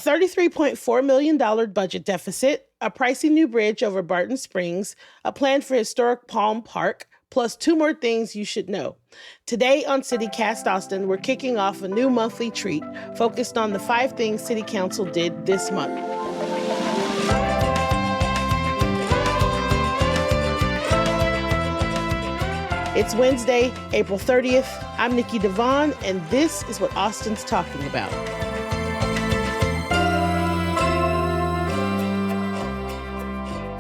$33.4 million budget deficit, a pricey new bridge over Barton Springs, a plan for historic Palm Park, plus two more things you should know. Today on CityCast Austin, we're kicking off a new monthly treat focused on the 5 things City Council did this month. It's Wednesday, April 30th. I'm Nikki Devon, and this is what Austin's talking about.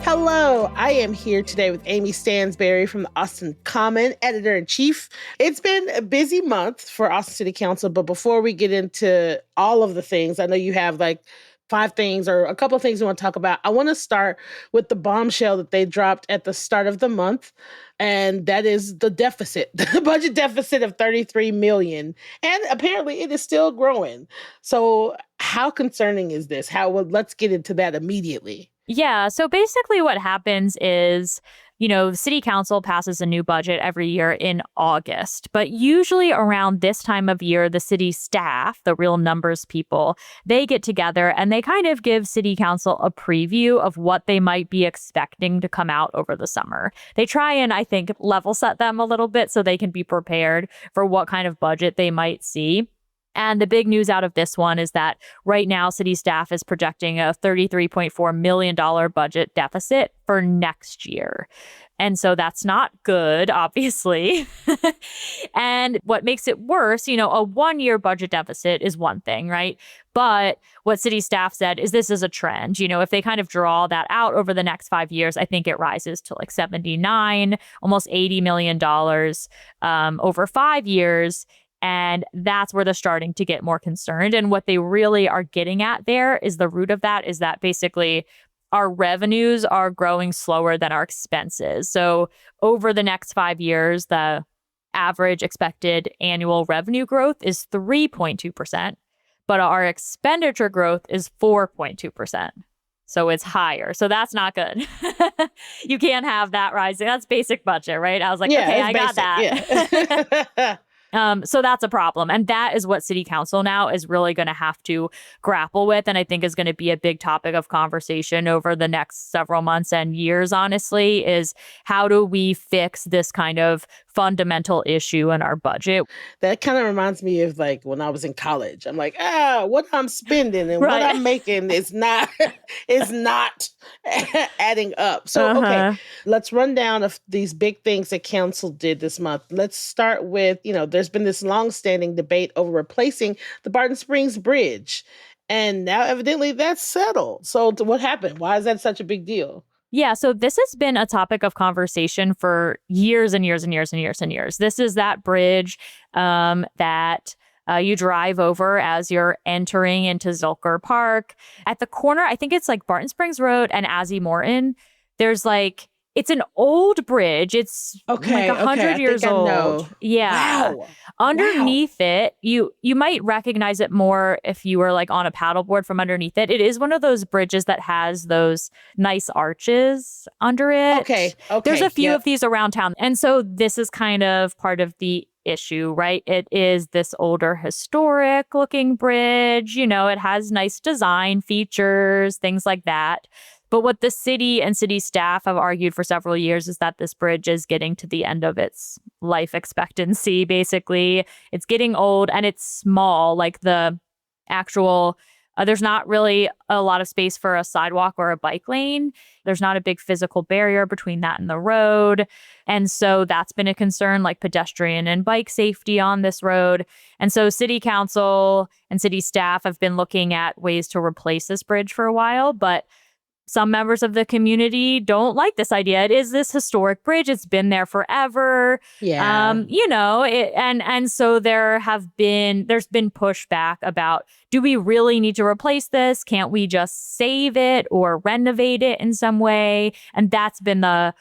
Hello, I am here today with Amy Stansberry from the Austin Common, Editor-in-Chief. It's been a busy month for Austin City Council, but before we get into all of the things, I know you have like 5 things or a couple of things we want to talk about. I want to start with the bombshell that they dropped at the start of the month, and that is the deficit, the budget deficit of $33 million. And apparently it is still growing. So how concerning is this? Let's get into that immediately. Yeah. So basically what happens is, City Council passes a new budget every year in August. But usually around this time of year, the city staff, the real numbers people, they get together and they kind of give City Council a preview of what they might be expecting to come out over the summer. They try and, I think, level set them a little bit so they can be prepared for what kind of budget they might see. And the big news out of this one is that right now, city staff is projecting a $33.4 million budget deficit for next year. And so that's not good, obviously. And what makes it worse, a 1-year budget deficit is one thing, right? But what city staff said is this is a trend. If they kind of draw that out over the next 5 years, I think it rises to like 79, almost $80 million over 5 years. And that's where they're starting to get more concerned. And what they really are getting at there is the root of that is that basically our revenues are growing slower than our expenses. So over the next 5 years, the average expected annual revenue growth is 3.2%, but our expenditure growth is 4.2%. So it's higher. So that's not good. You can't have that rising. That's basic budget, right? I was like, okay, I got that. Yeah. So that's a problem. And that is what City Council now is really going to have to grapple with. And I think is going to be a big topic of conversation over the next several months and years, honestly, is how do we fix this kind of fundamental issue in our budget? That kind of reminds me of like when I was in college. I'm like, what I'm spending and Right. what I'm making is not adding up. So, okay, let's run down of these big things that council did this month. Let's start with, there's been this long-standing debate over replacing the Barton Springs Bridge. And now evidently that's settled. So what happened? Why is that such a big deal? Yeah, so this has been a topic of conversation for years and years and years and years and years. This is that bridge that you drive over as you're entering into Zilker Park. At the corner, I think it's like Barton Springs Road and Azzy Morton. There's like, it's an old bridge. It's like 100 years old. Yeah. Wow. Underneath it, you might recognize it more if you were like on a paddleboard from underneath it. It is one of those bridges that has those nice arches under it. Okay. There's a few of these around town. And so this is kind of part of the issue, right? It is this older historic looking bridge. It has nice design features, things like that. But what the city and city staff have argued for several years is that this bridge is getting to the end of its life expectancy, basically. It's getting old and it's small, like the actual, there's not really a lot of space for a sidewalk or a bike lane. There's not a big physical barrier between that and the road. And so that's been a concern, like pedestrian and bike safety on this road. And so city council and city staff have been looking at ways to replace this bridge for a while, but some members of the community don't like this idea. It is this historic bridge. It's been there forever. Yeah. And so there's been pushback about, do we really need to replace this? Can't we just save it or renovate it in some way? And that's been a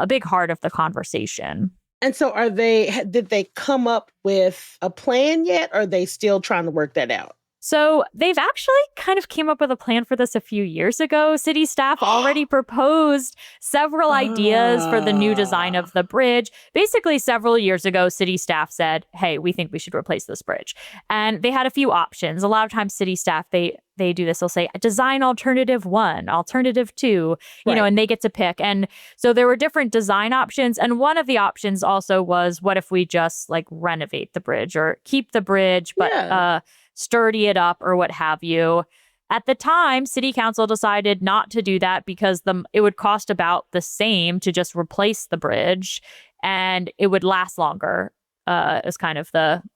big heart of the conversation. And so did they come up with a plan yet? Or are they still trying to work that out? So they've actually kind of came up with a plan for this a few years ago. City staff already proposed several ideas for the new design of the bridge. Basically, several years ago, city staff said, hey, we think we should replace this bridge. And they had a few options. A lot of times city staff, they they do this. They'll say design alternative 1, alternative 2, Right. and they get to pick. And so there were different design options. And one of the options also was, what if we just like renovate the bridge or keep the bridge, but Yeah. sturdy it up or what have you. At the time, city council decided not to do that because it would cost about the same to just replace the bridge and it would last longer. Is kind of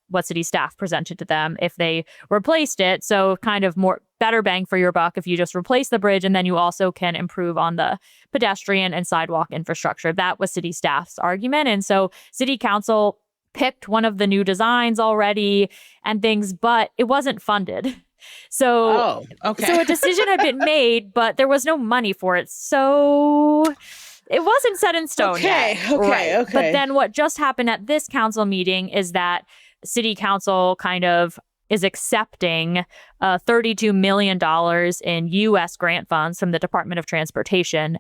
what city staff presented to them if they replaced it. So kind of more better bang for your buck if you just replace the bridge and then you also can improve on the pedestrian and sidewalk infrastructure. That was city staff's argument. And so city council picked one of the new designs already and things, but it wasn't funded. So, Oh, okay. so a decision had been made, but there was no money for it. So it wasn't set in stone yet. Okay. But then what just happened at this council meeting is that city council kind of is accepting $32 million in U.S. grant funds from the Department of Transportation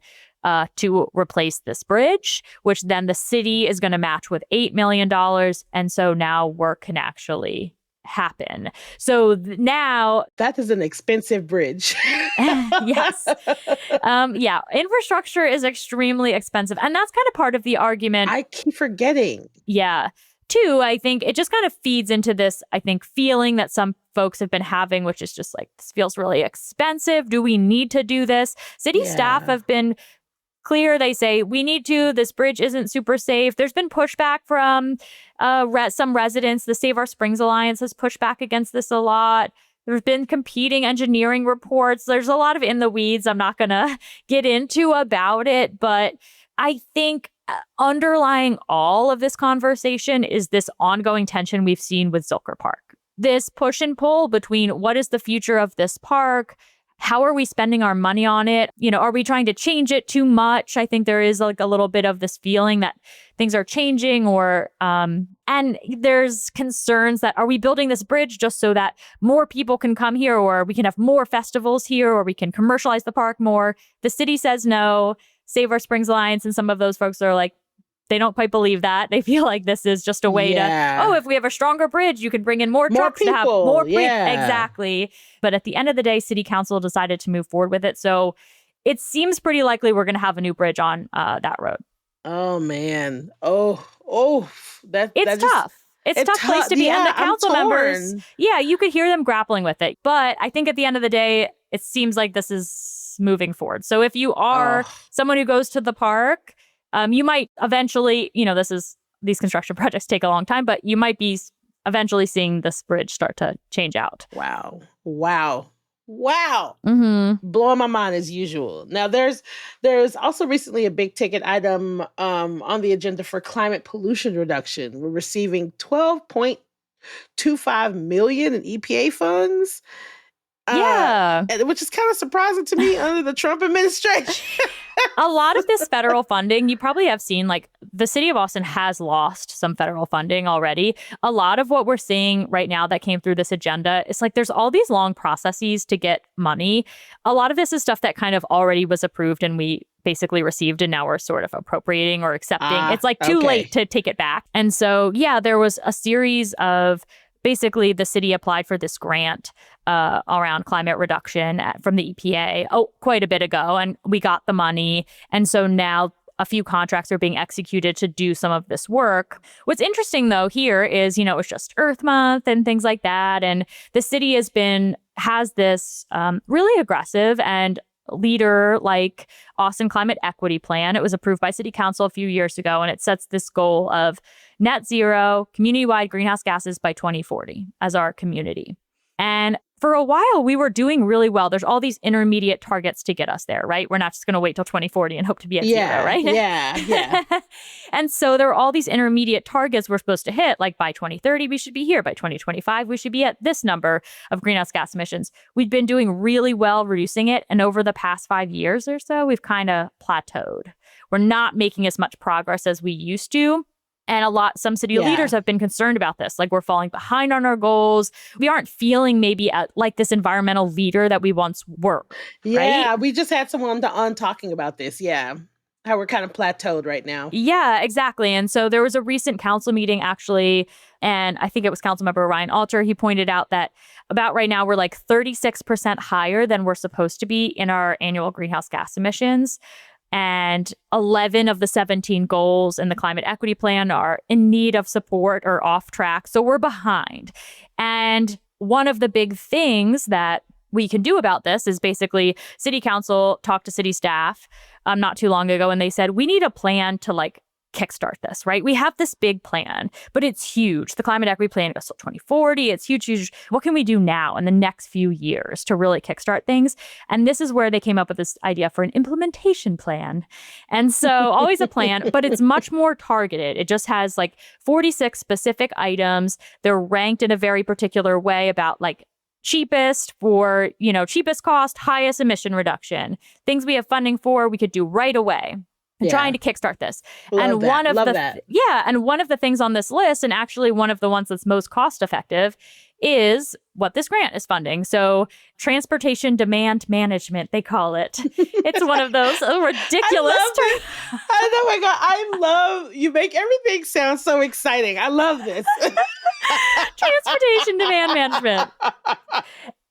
to replace this bridge, which then the city is going to match with $8 million. And so now work can actually happen. So now that is an expensive bridge. Yes. Yeah. Infrastructure is extremely expensive. And that's kind of part of the argument. I keep forgetting. Yeah. Two, I think it just kind of feeds into this, I think, feeling that some folks have been having, which is just like, this feels really expensive. Do we need to do this? City staff have been clear. They say, we need to. This bridge isn't super safe. There's been pushback from some residents. The Save Our Springs Alliance has pushed back against this a lot. There's been competing engineering reports. There's a lot of in the weeds I'm not going to get into about it. But I think underlying all of this conversation is this ongoing tension we've seen with Zilker Park. This push and pull between what is the future of this park? How are we spending our money on it? Are we trying to change it too much? I think there is like a little bit of this feeling that things are changing and there's concerns that are we building this bridge just so that more people can come here or we can have more festivals here or we can commercialize the park more? The city says no. Save Our Springs Alliance and some of those folks are like, they don't quite believe that. They feel like this is just a way to, if we have a stronger bridge, you can bring in more trucks people. To have more people. Exactly. But at the end of the day, city council decided to move forward with it. So it seems pretty likely we're going to have a new bridge on that road. Oh, man. It's tough. It's a tough place to be. And the council members, you could hear them grappling with it. But I think at the end of the day, it seems like this is moving forward. So if you are someone who goes to the park, you might eventually, these construction projects take a long time, but you might be eventually seeing this bridge start to change out. Wow. Mm-hmm. Blowing my mind as usual. Now, there's also recently a big ticket item on the agenda for climate pollution reduction. We're receiving $12.25 million in EPA funds. Which is kind of surprising to me under the Trump administration. A lot of this federal funding, you probably have seen, like the city of Austin has lost some federal funding already. A lot of what we're seeing right now that came through this agenda is like there's all these long processes to get money. A lot of this is stuff that kind of already was approved and we basically received and now we're sort of appropriating or accepting. It's like too late to take it back. And so, there was a series of basically the city applied for this grant around climate reduction from the EPA quite a bit ago, and we got the money. And so now a few contracts are being executed to do some of this work. What's interesting, though, here is, it's just Earth Month and things like that. And the city has this really aggressive and leader like Austin Climate Equity Plan. It was approved by City Council a few years ago, and it sets this goal of net zero community-wide greenhouse gases by 2040 as our community. And for a while, we were doing really well. There's all these intermediate targets to get us there, right? We're not just going to wait till 2040 and hope to be at zero, right? Yeah. And so there are all these intermediate targets we're supposed to hit. Like by 2030, we should be here. By 2025, we should be at this number of greenhouse gas emissions. We've been doing really well reducing it. And over the past 5 years or so, we've kind of plateaued. We're not making as much progress as we used to. And some city leaders have been concerned about this. Like, we're falling behind on our goals. We aren't feeling maybe like this environmental leader that we once were. Yeah, right? we just had someone on talking about this. Yeah. how we're kind of plateaued right now. Yeah, exactly. And so there was a recent council meeting actually, and I think it was Councilmember Ryan Alter. He pointed out that about right now we're like 36% higher than we're supposed to be in our annual greenhouse gas emissions. And 11 of the 17 goals in the climate equity plan are in need of support or off track. So we're behind. And one of the big things that we can do about this is basically city council talked to city staff not too long ago, and they said, we need a plan to like kickstart this, right? We have this big plan, but it's huge. The climate equity plan goes till 2040. It's huge, huge. What can we do now in the next few years to really kickstart things? And this is where they came up with this idea for an implementation plan. And so always a plan, but it's much more targeted. It just has like 46 specific items. They're ranked in a very particular way about like cheapest for, cheapest cost, highest emission reduction, things we have funding for, we could do right away. And trying to kickstart this. Love that. And one of the things on this list, and actually one of the ones that's most cost effective, is what this grant is funding. So transportation demand management, they call it. It's one of those ridiculous terms. Oh my God. I love, you make everything sound so exciting. I love this. Transportation demand management.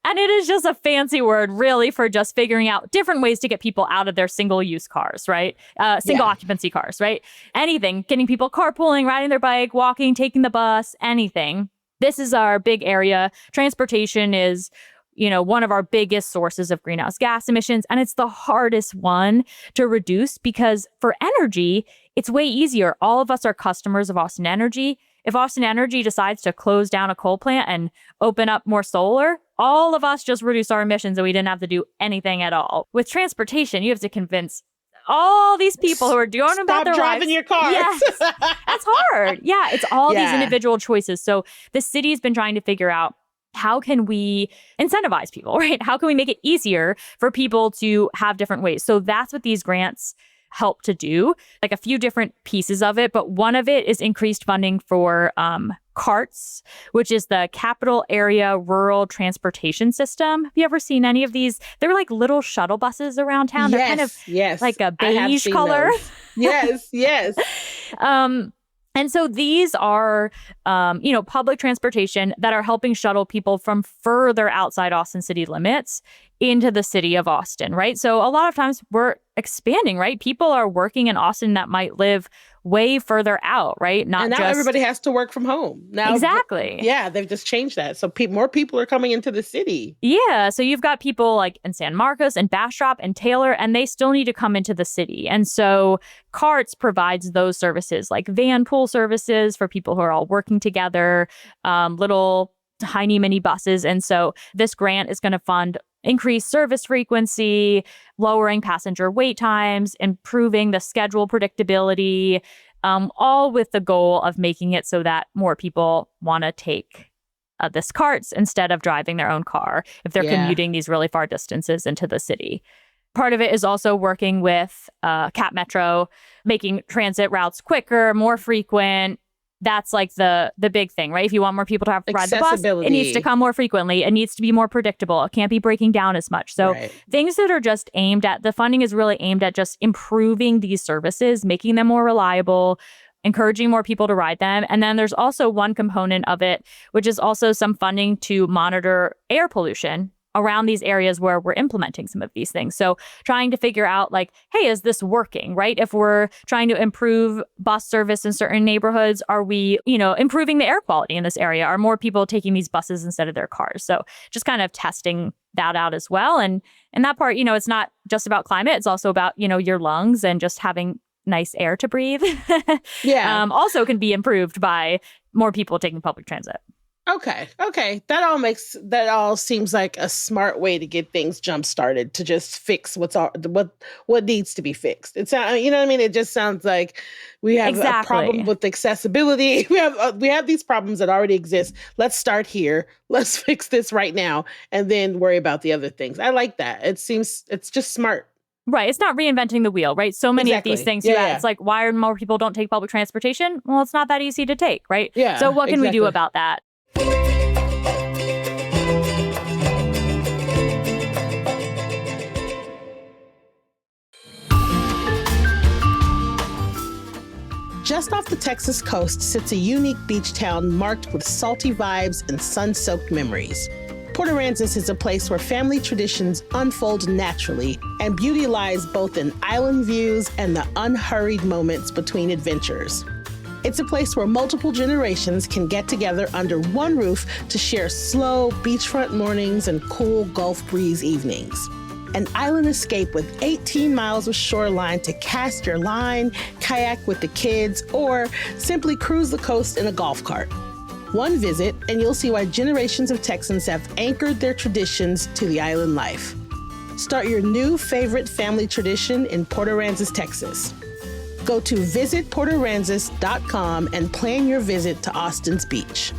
And it is just a fancy word, really, for just figuring out different ways to get people out of their single-use cars, right? Single-occupancy cars, right? Anything, getting people carpooling, riding their bike, walking, taking the bus, anything. This is our big area. Transportation is, one of our biggest sources of greenhouse gas emissions, and it's the hardest one to reduce because for energy, it's way easier. All of us are customers of Austin Energy. If Austin Energy decides to close down a coal plant and open up more solar, all of us just reduce our emissions and we didn't have to do anything at all. With transportation, you have to convince all these people who are doing about their lives. Stop driving your cars. Yes, that's hard. Yeah, it's all these individual choices. So the city's been trying to figure out how can we incentivize people, right? How can we make it easier for people to have different ways? So that's what these grants help to do, like a few different pieces of it. But one of it is increased funding for CARTS, which is the Capital Area Rural Transportation System. Have you ever seen any of these? They're like little shuttle buses around town. They're kind of like a beige color. Yes. And so these are, public transportation that are helping shuttle people from further outside Austin city limits into the city of Austin, right? So a lot of times we're expanding, right? People are working in Austin that might live way further out, right? And now everybody has to work from home. Now, exactly. Yeah, they've just changed that. So more people are coming into the city. Yeah. So you've got people like in San Marcos and Bastrop and Taylor, and they still need to come into the city. And so CARTS provides those services like van pool services for people who are all working together, little tiny mini buses. And so this grant is going to fund increased service frequency, lowering passenger wait times, improving the schedule predictability, all with the goal of making it so that more people want to take this CARTS instead of driving their own car if they're commuting these really far distances into the city. Part of it is also working with Cap Metro, making transit routes quicker, more frequent. That's like the big thing, right? If you want more people to have to ride the bus, it needs to come more frequently. It needs to be more predictable. It can't be breaking down as much. So things that are just aimed at, the funding is really aimed at just improving these services, making them more reliable, encouraging more people to ride them. And then there's also one component of it, which is also some funding to monitor air pollution around these areas where we're implementing some of these things. So trying to figure out like, hey, is this working, right? If we're trying to improve bus service in certain neighborhoods, are we, improving the air quality in this area? Are more people taking these buses instead of their cars? So just kind of testing that out as well. And that part, it's not just about climate. It's also about, your lungs and just having nice air to breathe. Also can be improved by more people taking public transit. Okay. That all seems like a smart way to get things jump started, to just fix what needs to be fixed. It sounds, you know what I mean? It just sounds like we have a problem with accessibility. We have these problems that already exist. Let's start here. Let's fix this right now and then worry about the other things. I like that. It's just smart. Right. It's not reinventing the wheel, right? So many of these things, it's like, why are more people don't take public transportation? Well, it's not that easy to take, right? Yeah. So what can we do about that? Just off the Texas coast sits a unique beach town marked with salty vibes and sun-soaked memories. Port Aransas is a place where family traditions unfold naturally, and beauty lies both in island views and the unhurried moments between adventures. It's a place where multiple generations can get together under one roof to share slow beachfront mornings and cool Gulf breeze evenings. An island escape with 18 miles of shoreline to cast your line, kayak with the kids, or simply cruise the coast in a golf cart. One visit, and you'll see why generations of Texans have anchored their traditions to the island life. Start your new favorite family tradition in Port Aransas, Texas. Go to visitportaransas.com and plan your visit to Austin's beach.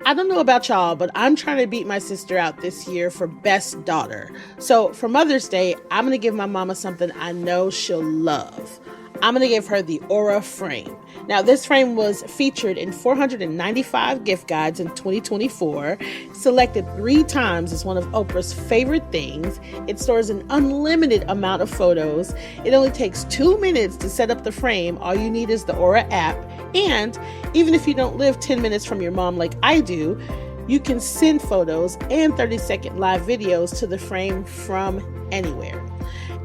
I don't know about y'all, but I'm trying to beat my sister out this year for best daughter. So for Mother's Day, I'm going to give my mama something I know she'll love. I'm going to give her the Aura frame. Now, this frame was featured in 495 gift guides in 2024, selected 3 times as one of Oprah's favorite things. It stores an unlimited amount of photos. It only takes 2 minutes to set up the frame. All you need is the Aura app. And even if you don't live 10 minutes from your mom like I do, you can send photos and 30-second live videos to the frame from anywhere.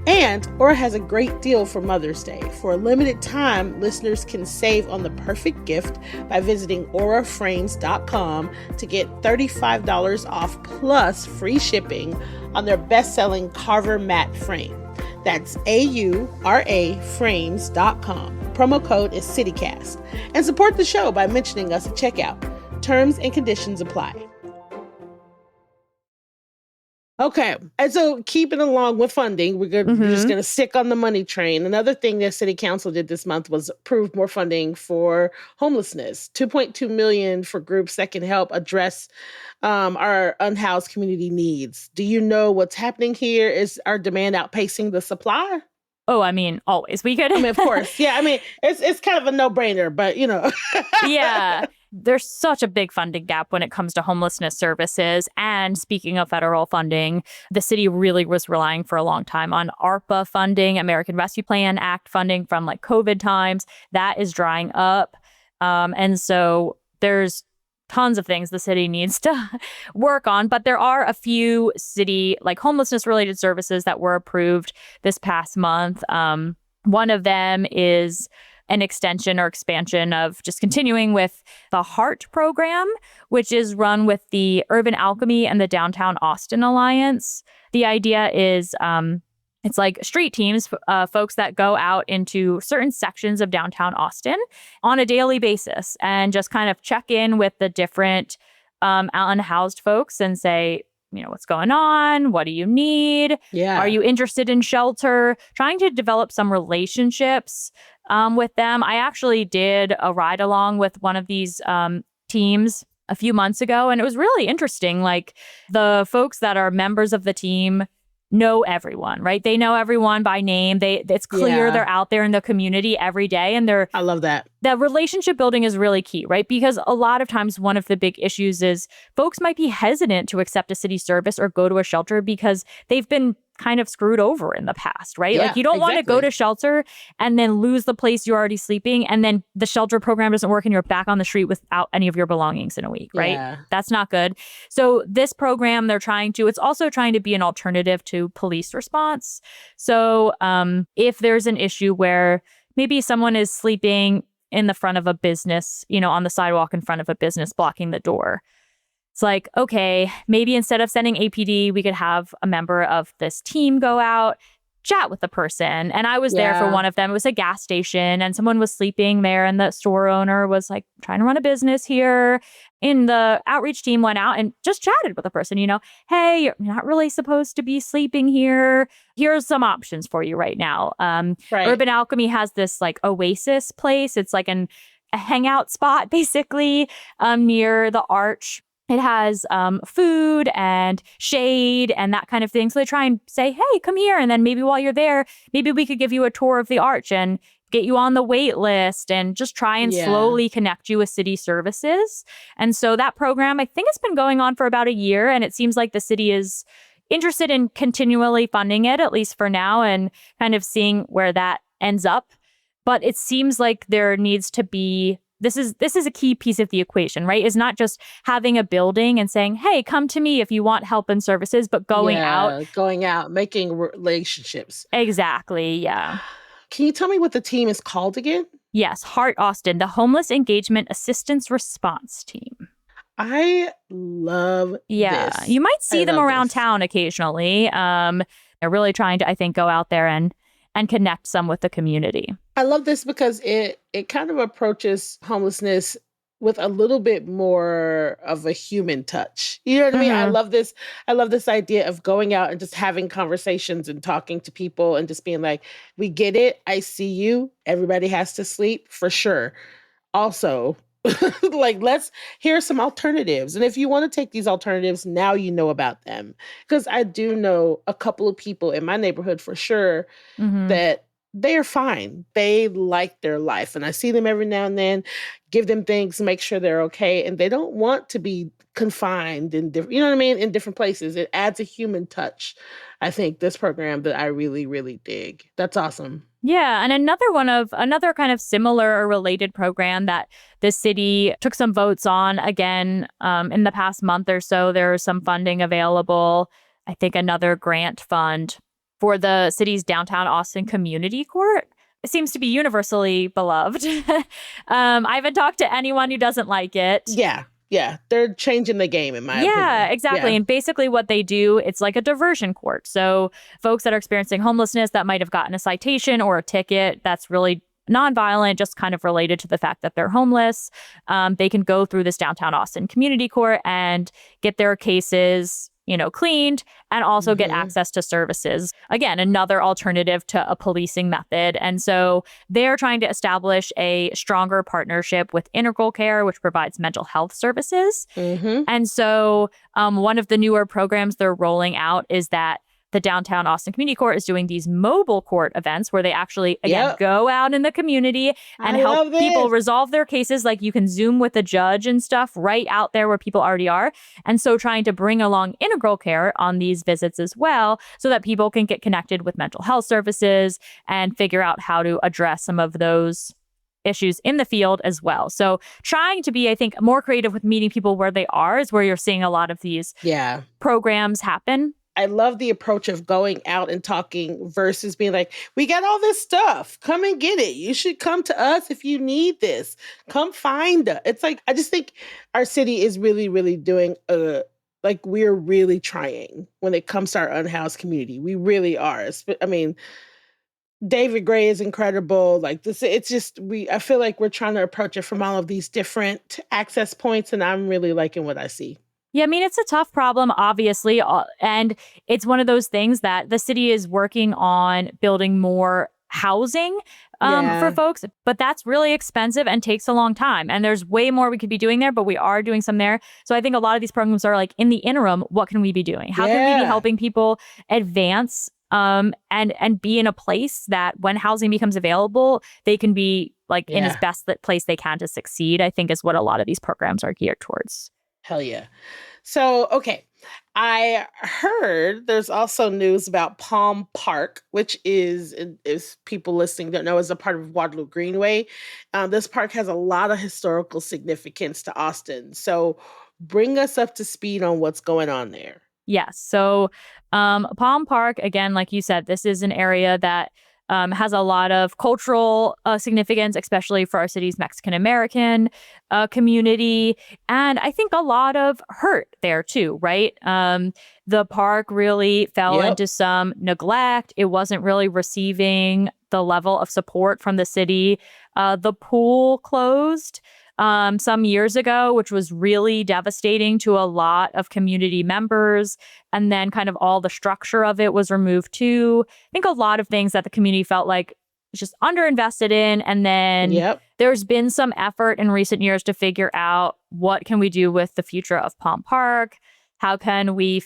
And Aura has a great deal for Mother's Day. For a limited time, listeners can save on the perfect gift by visiting auraframes.com to get $35 off plus free shipping on their best-selling Carver matte frame. That's auraframes.com. Promo code is CityCast. And support the show by mentioning us at checkout. Terms and conditions apply. Okay, and so keeping along with funding, we're just going to stick on the money train. Another thing that City Council did this month was approve more funding for homelessness, $2.2 million for groups that can help address our unhoused community needs. Do you know what's happening here? Is our demand outpacing the supply? Oh, I mean, always. We could. I mean, of course. Yeah, I mean, it's kind of a no-brainer, but you know. Yeah. There's such a big funding gap when it comes to homelessness services. And speaking of federal funding, the city really was relying for a long time on ARPA funding, American Rescue Plan Act funding from like COVID times. That is drying up. And so there's tons of things the city needs to work on. But there are a few city like homelessness related services that were approved this past month. One of them is an extension or expansion of just continuing with the HEART program, which is run with the Urban Alchemy and the Downtown Austin Alliance. The idea is it's like street teams, folks that go out into certain sections of downtown Austin on a daily basis and just kind of check in with the different unhoused folks and say, you know, what's going on? What do you need? Yeah. Are you interested in shelter? Trying to develop some relationships with them. I actually did a ride along with one of these teams a few months ago, and it was really interesting. Like the folks that are members of the team know everyone, right? They know everyone by name. It's clear they're out there in the community every day, and I love that. That relationship building is really key, right? Because a lot of times one of the big issues is folks might be hesitant to accept a city service or go to a shelter because they've been kind of screwed over in the past, right? Yeah, like you don't want to go to shelter and then lose the place you're already sleeping, and then the shelter program doesn't work and you're back on the street without any of your belongings in a week, right? Yeah. That's not good. So this program, it's also trying to be an alternative to police response. So if there's an issue where maybe someone is sleeping in the front of a business, you know, on the sidewalk in front of a business blocking the door, it's like, okay, maybe instead of sending APD, we could have a member of this team go out, chat with the person. And I was there for one of them. It was a gas station and someone was sleeping there and the store owner was like trying to run a business here. And the outreach team went out and just chatted with the person, you know, hey, you're not really supposed to be sleeping here. Here's some options for you right now. Urban Alchemy has this like oasis place. It's like a hangout spot basically near the arch. It has food and shade and that kind of thing. So they try and say, hey, come here. And then maybe while you're there, maybe we could give you a tour of the arch and get you on the wait list and just try and Yeah. slowly connect you with city services. And so that program, I think it's been going on for about a year, and it seems like the city is interested in continually funding it, at least for now, and kind of seeing where that ends up. But it seems like there needs to be this is a key piece of the equation, right? Is not just having a building and saying, "Hey, come to me if you want help and services," but going out. Yeah. Going out, making relationships. Exactly. Yeah. Can you tell me what the team is called again? Yes, Hart Austin, the Homeless Engagement Assistance Response Team. I love Yeah, this. you might I see them love around this. town occasionally. They're really trying to, I think, go out there and connect some with the community. I love this because it kind of approaches homelessness with a little bit more of a human touch. You know what I mean? I Hmm. love this. I love this idea of going out and just having conversations and talking to people and just being like, "We get it. I see you. Everybody has to sleep for sure. Also, like let's hear some alternatives. And if you want to take these alternatives, now you know about them." Because I do know a couple of people in my neighborhood for sure Hmm. that they are fine. They like their life. And I see them every now and then, give them things, make sure they're okay. And they don't want to be confined in different, you know what I mean, in different places. It adds a human touch. I think this program that I really, really dig. That's awesome. Yeah, and another kind of similar or related program that the city took some votes on again in the past month or so. There's some funding available. I think another grant fund for the city's downtown Austin community court. It seems to be universally beloved. I haven't talked to anyone who doesn't like it. Yeah. Yeah. They're changing the game, in my Yeah, opinion. exactly. Yeah. And basically, what they do, it's like a diversion court. So, folks that are experiencing homelessness that might have gotten a citation or a ticket that's really nonviolent, just kind of related to the fact that they're homeless, they can go through this downtown Austin community court and get their cases, cleaned, and also get Hmm. access to services. Again, another alternative to a policing method. And so they're trying to establish a stronger partnership with Integral Care, which provides mental health services. Hmm. And so, one of the newer programs they're rolling out is that the downtown Austin Community Court is doing these mobile court events where they actually, again, Yep. go out in the community and I help love people this. resolve their cases. Like you can Zoom with a judge and stuff right out there where people already are. And so, trying to bring along Integral Care on these visits as well so that people can get connected with mental health services and figure out how to address some of those issues in the field as well. So trying to be, I think, more creative with meeting people where they are is where you're seeing a lot of these Yeah. programs happen. I love the approach of going out and talking versus being like, "We got all this stuff. Come and get it. You should come to us if you need this. Come find us." It's like I just think our city is really, really doing like we're really trying when it comes to our unhoused community. We really are. I mean, David Gray is incredible. Like this, it's just I feel like we're trying to approach it from all of these different access points, and I'm really liking what I see. Yeah, I mean, it's a tough problem, obviously. And it's one of those things that the city is working on building more housing for Yeah. folks, but that's really expensive and takes a long time. And there's way more we could be doing there, but we are doing some there. So I think a lot of these programs are like, in the interim, what can we be doing? How can we be Yeah. helping people advance and be in a place that when housing becomes available, they can be like in as Yeah. best place they can to succeed, I think is what a lot of these programs are geared towards. Hell yeah. So, okay. I heard there's also news about Palm Park, which is people listening don't know, is a part of Waterloo Greenway. This park has a lot of historical significance to Austin. So, bring us up to speed on what's going on there. Yes. So, Palm Park, again, like you said, this is an area that has a lot of cultural significance, especially for our city's Mexican American community. And I think a lot of hurt there too, right? The park really fell Yep. into some neglect. It wasn't really receiving the level of support from the city. The pool closed some years ago, which was really devastating to a lot of community members. And then kind of all the structure of it was removed too. I think a lot of things that the community felt like was just underinvested in. And then Yep. there's been some effort in recent years to figure out what can we do with the future of Palm Park? How can we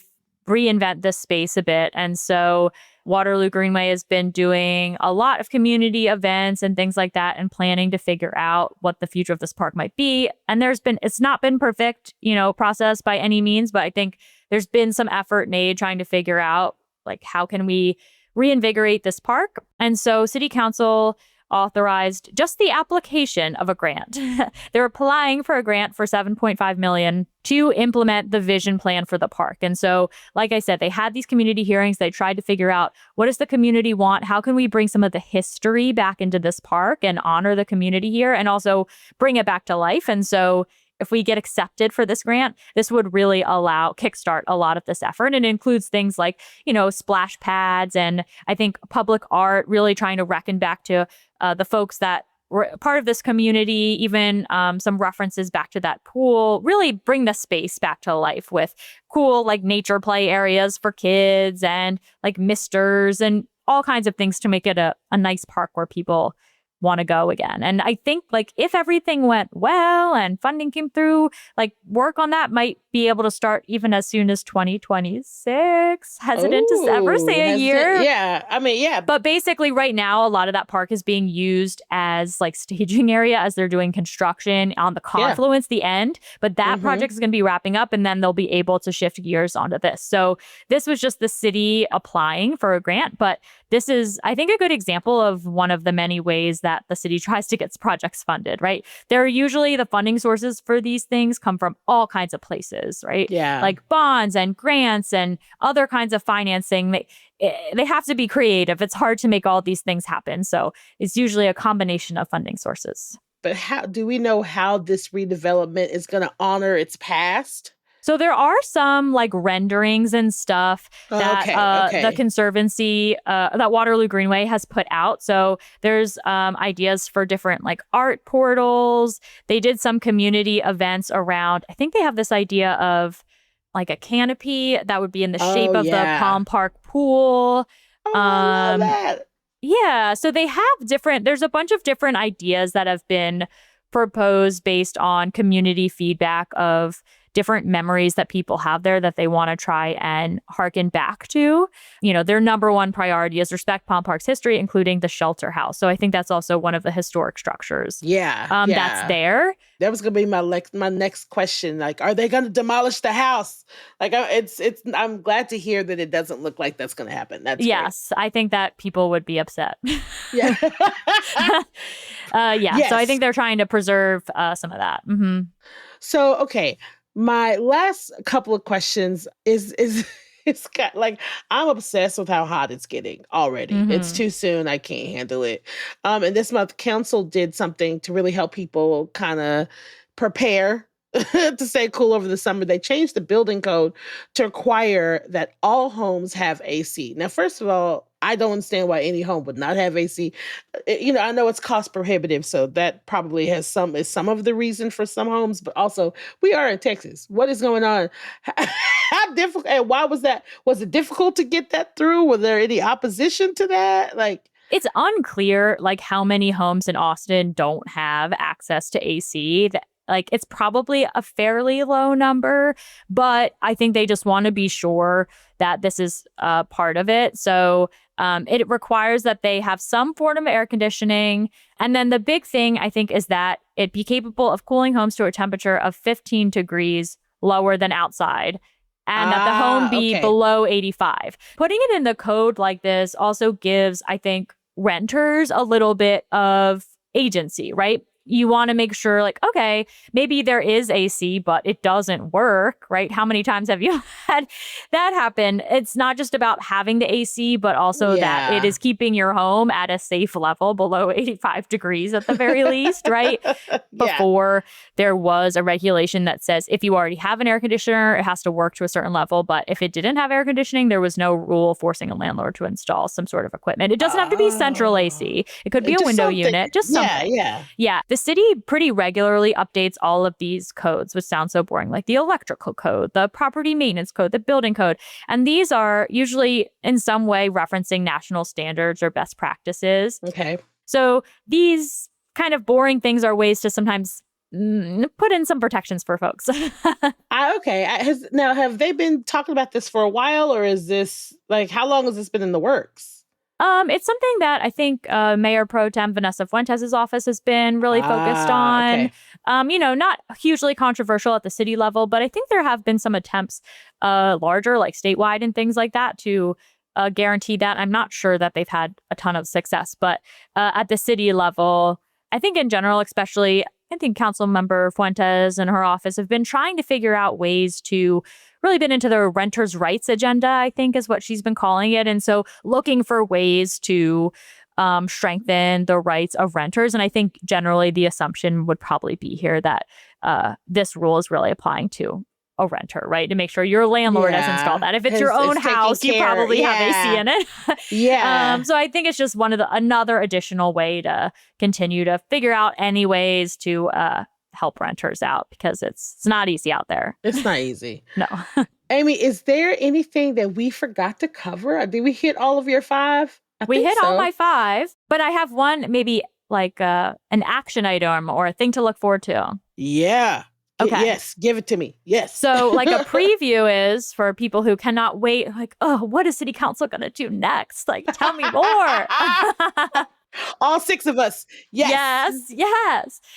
reinvent this space a bit. And so Waterloo Greenway has been doing a lot of community events and things like that and planning to figure out what the future of this park might be. And it's not been perfect, process by any means, but I think there's been some effort made trying to figure out like how can we reinvigorate this park. And so City Council authorized just the application of a grant. They're applying for a grant for $7.5 million to implement the vision plan for the park. And so, like I said, they had these community hearings. They tried to figure out what does the community want? How can we bring some of the history back into this park and honor the community here and also bring it back to life? And so if we get accepted for this grant, this would really kickstart a lot of this effort. And it includes things like, splash pads and I think public art, really trying to reckon back to the folks that were part of this community, even some references back to that pool, really bring the space back to life with cool like nature play areas for kids and like misters and all kinds of things to make it a nice park where people want to go again. And I think like if everything went well and funding came through, like work on that might be able to start even as soon as 2026. Hesitant to ever say a year. Yeah. I mean, yeah. But basically right now, a lot of that park is being used as like staging area as they're doing construction on the confluence, the end. But that project is going to be wrapping up and then they'll be able to shift gears onto this. So this was just the city applying for a grant. But this is, I think, a good example of one of the many ways that the city tries to get projects funded, right? There are usually the funding sources for these things come from all kinds of places, right? Yeah. Like bonds and grants and other kinds of financing. They have to be creative. It's hard to make all these things happen. So it's usually a combination of funding sources. But how do we know how this redevelopment is going to honor its past? So there are some like renderings and stuff that the Conservancy, that Waterloo Greenway has put out. So there's ideas for different like art portals. They did some community events around, I think they have this idea of like a canopy that would be in the shape of the Palm Park pool. I love that. Yeah. So they have there's a bunch of different ideas that have been proposed based on community feedback of different memories that people have there that they want to try and harken back to. Their number one priority is respect Palm Park's history, including the shelter house. So I think that's also one of the historic structures. That's there. That was going to be my next question. Like, are they going to demolish the house? Like, I'm glad to hear that it doesn't look like that's going to happen. That's yes. Great. I think that people would be upset. Yeah. Yes. So I think they're trying to preserve some of that. Mm-hmm. So, okay. My last couple of questions is it's got like I'm obsessed with how hot it's getting already. It's too soon. I can't handle it. And this month, council did something to really help people kind of prepare to stay cool over the summer. They changed the building code to require that all homes have AC. Now, first of all, I don't understand why any home would not have AC. I know it's cost prohibitive, so that probably is some of the reason for some homes, but also we are in Texas. What is going on? How difficult, and why was that? Was it difficult to get that through? Was there any opposition to that? Like, it's unclear like how many homes in Austin don't have access to AC. Like, it's probably a fairly low number, but I think they just want to be sure that this is part of it. So it requires that they have some form of air conditioning. And then the big thing, I think, is that it be capable of cooling homes to a temperature of 15 degrees lower than outside. And that the home be below 85. Putting it in the code like this also gives, I think, renters a little bit of agency, right? You want to make sure like, okay, maybe there is AC, but it doesn't work, right? How many times have you had that happen? It's not just about having the AC, but also that it is keeping your home at a safe level below 85 degrees at the very least, right? Before there was a regulation that says if you already have an air conditioner, it has to work to a certain level. But if it didn't have air conditioning, there was no rule forcing a landlord to install some sort of equipment. It doesn't have to be central AC. It could be a window unit, just something. Yeah. The city pretty regularly updates all of these codes, which sounds so boring, like the electrical code, the property maintenance code, the building code. And these are usually in some way referencing national standards or best practices. Okay. So these kind of boring things are ways to sometimes put in some protections for folks. Okay. Now, have they been talking about this for a while, or is this like, how long has this been in the works? It's something that I think Mayor Pro Tem Vanessa Fuentes' office has been really focused on. Okay. Not hugely controversial at the city level, but I think there have been some attempts larger, like statewide and things like that, to guarantee that. I'm not sure that they've had a ton of success, but at the city level, I think in general, especially, I think Council Member Fuentes and her office have been trying to figure out ways to really been into the renters' rights agenda, I think is what she's been calling it. And so looking for ways to strengthen the rights of renters. And I think generally the assumption would probably be here that this rule is really applying to a renter, right? To make sure your landlord has installed that. If it's your own house, you probably have AC in it. So I think it's just another additional way to continue to figure out any ways to help renters out, because it's not easy out there. It's not easy. No. Amy, is there anything that we forgot to cover? Did we hit all of your 5? We hit all my 5, but I have one, maybe like an action item or a thing to look forward to. Yeah. Okay. Yes. Give it to me. Yes. So like a preview is for people who cannot wait, like, oh, what is city council going to do next? Like, tell me more. All 6 of us. Yes.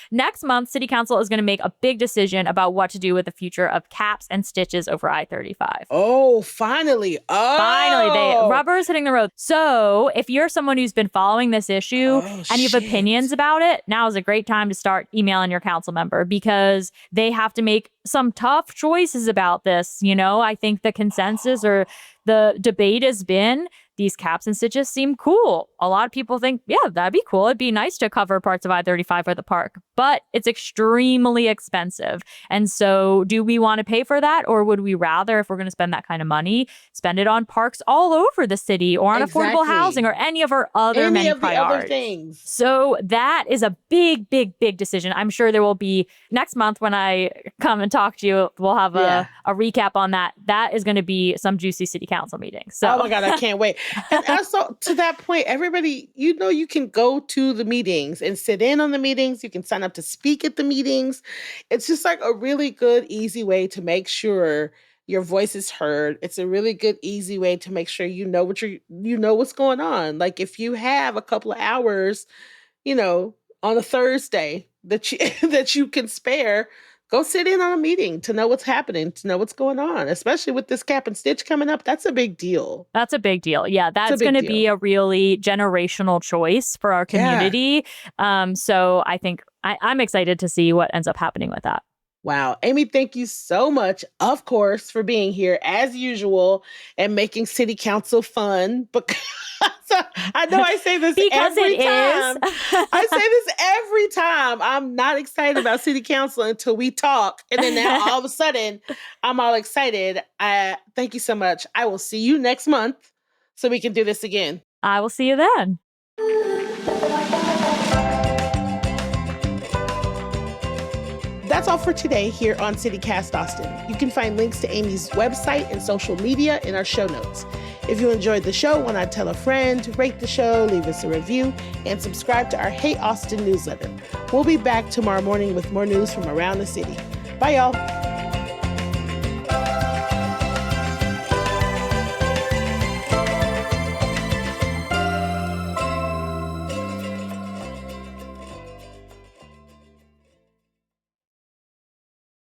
Next month, City Council is going to make a big decision about what to do with the future of caps and stitches over I-35. Oh, finally. Finally, rubber is hitting the road. So if you're someone who's been following this issue and you have opinions about it, now is a great time to start emailing your council member, because they have to make some tough choices about this. I think the consensus or the debate has been these caps and stitches seem cool. A lot of people think, yeah, that'd be cool. It'd be nice to cover parts of I-35 or the park, but it's extremely expensive. And so do we want to pay for that? Or would we rather, if we're going to spend that kind of money, spend it on parks all over the city or on affordable housing or any of our other many priorities? Other things. So that is a big, big, big decision. I'm sure there will be next month when I come and talk to you, we'll have a recap on that. That is going to be some juicy city council meetings. So. Oh my God, I can't wait. And also, to that point, everybody, you can go to the meetings and sit in on the meetings. You can sign up to speak at the meetings. It's just like a really good, easy way to make sure your voice is heard. It's a really good, easy way to make sure you know what's going on. Like if you have a couple of hours, on a Thursday that you can spare, go sit in on a meeting to know what's happening, to know what's going on, especially with this cap and stitch coming up. That's a big deal. That's a big deal. Yeah, that's going to be a really generational choice for our community. So I think I'm excited to see what ends up happening with that. Wow. Amy, thank you so much, of course, for being here as usual and making city council fun. Because I know I say this every time. I say this every time. I'm not excited about city council until we talk. And then now all of a sudden, I'm all excited. Thank you so much. I will see you next month so we can do this again. I will see you then. That's all for today here on CityCast Austin. You can find links to Amy's website and social media in our show notes. If you enjoyed the show, why not tell a friend, rate the show, leave us a review, and subscribe to our Hey Austin newsletter. We'll be back tomorrow morning with more news from around the city. Bye, y'all.